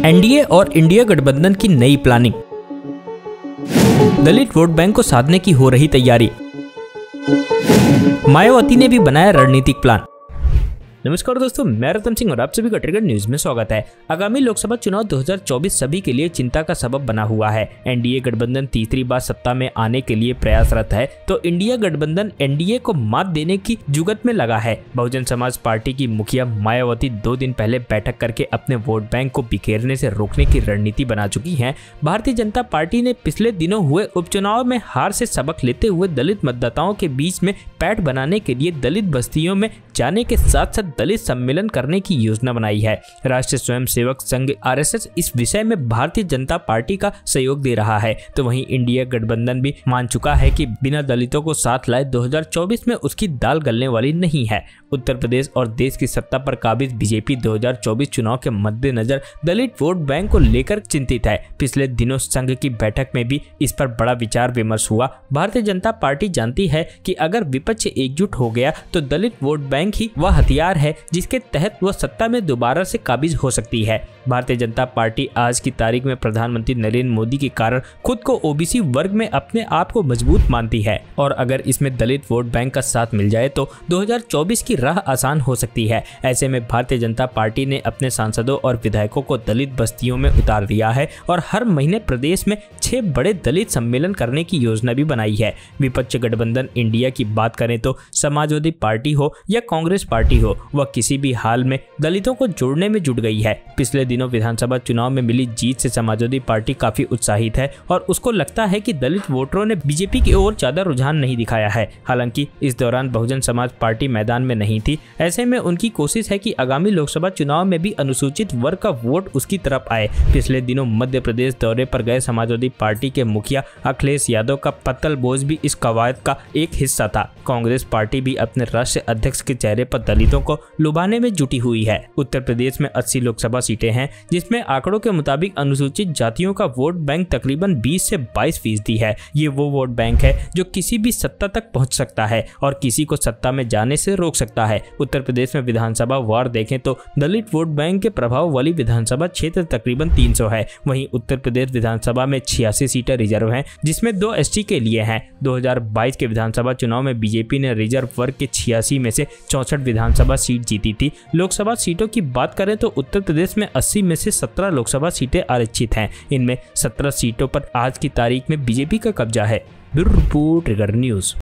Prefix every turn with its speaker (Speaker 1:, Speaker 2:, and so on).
Speaker 1: NDA और India गठबंधन की नई प्लानिंग। दलित वोट बैंक को साधने की हो रही तैयारी। मायावती ने भी बनाया रणनीतिक प्लान। नमस्कार दोस्तों, मैं रतन सिंह और आप सभी का ट्रिगर न्यूज में स्वागत है। आगामी लोकसभा चुनाव 2024 सभी के लिए चिंता का सबब बना हुआ है। एनडीए गठबंधन तीसरी बार सत्ता में आने के लिए प्रयासरत है, तो इंडिया गठबंधन एनडीए को मात देने की जुगत में लगा है। बहुजन समाज पार्टी की मुखिया मायावती 2 दिन पहले बैठक करके अपने वोट बैंक को बिखेरने से रोकने की रणनीति बना चुकी है। भारतीय जनता पार्टी ने पिछले दिनों हुए उपचुनाव में हार से सबक लेते हुए दलित मतदाताओं के बीच में पैठ बनाने के लिए दलित बस्तियों में जाने के साथ साथ दलित सम्मेलन करने की योजना बनाई है। राष्ट्रीय स्वयंसेवक संघ आरएसएस इस विषय में भारतीय जनता पार्टी का सहयोग दे रहा है, तो वहीं इंडिया गठबंधन भी मान चुका है कि बिना दलितों को साथ लाए 2024 में उसकी दाल गलने वाली नहीं है। उत्तर प्रदेश और देश की सत्ता पर काबिज बीजेपी 2024 चुनाव के मद्देनजर दलित वोट बैंक को लेकर चिंतित है। पिछले दिनों संघ की बैठक में भी इस पर बड़ा विचार विमर्श हुआ। भारतीय जनता पार्टी जानती है कि अगर विपक्ष एकजुट हो गया तो दलित वोट बैंक ही वह हथियार है जिसके तहत वह सत्ता में दोबारा से काबिज हो सकती है। भारतीय जनता पार्टी आज की तारीख में प्रधानमंत्री नरेंद्र मोदी के कारण खुद को ओबीसी वर्ग में अपने आप को मजबूत मानती है, और अगर इसमें दलित वोट बैंक का साथ मिल जाए तो 2024 की राह आसान हो सकती है। ऐसे में भारतीय जनता पार्टी ने अपने सांसदों और विधायकों को दलित बस्तियों में उतार दिया है और हर महीने प्रदेश में 6 बड़े दलित सम्मेलन करने की योजना भी बनाई है। विपक्ष गठबंधन इंडिया की बात करें तो समाजवादी पार्टी हो या कांग्रेस पार्टी हो, वह किसी भी हाल में दलितों को जोड़ने में जुट गई है। पिछले दिनों विधानसभा चुनाव में मिली जीत से समाजवादी पार्टी काफी उत्साहित है और उसको लगता है कि दलित वोटरों ने बीजेपी की ओर ज्यादा रुझान नहीं दिखाया है। हालांकि इस दौरान बहुजन समाज पार्टी मैदान में नहीं थी। ऐसे में उनकी कोशिश है कि आगामी लोकसभा चुनाव में भी अनुसूचित वर्ग का वोट उसकी तरफ आए। पिछले दिनों मध्य प्रदेश दौरे पर गए समाजवादी पार्टी के मुखिया अखिलेश यादव का पत्तल बोझ भी इस कवायद का एक हिस्सा था। कांग्रेस पार्टी भी अपने राष्ट्रीय अध्यक्ष के चेहरे पर दलितों को लुभाने में जुटी हुई है। उत्तर प्रदेश में 80 लोकसभा सीटें हैं, जिसमें आंकड़ों के मुताबिक अनुसूचित जातियों का वोट बैंक तकरीबन 20 से 22% है। ये वो वोट बैंक है जो किसी भी सत्ता तक पहुंच सकता है और किसी को सत्ता में जाने से रोक सकता है। उत्तर प्रदेश में विधानसभा वार देखें तो दलित वोट बैंक के प्रभाव वाली विधानसभा क्षेत्र तकरीबन 300 है। वहीं उत्तर प्रदेश विधानसभा में 86 सीटें रिजर्व हैं, जिसमें 2 एसटी के लिए हैं। 2022 के विधानसभा चुनाव में बीजेपी ने रिजर्व वर्ग के 86 में से 64 विधानसभा सीट जीती थी। लोकसभा सीटों की बात करें तो उत्तर प्रदेश में 80 में से 17 लोकसभा सीटें आरक्षित हैं। इनमें 17 सीटों पर आज की तारीख में बीजेपी का कब्जा है। Bureau report trigger news.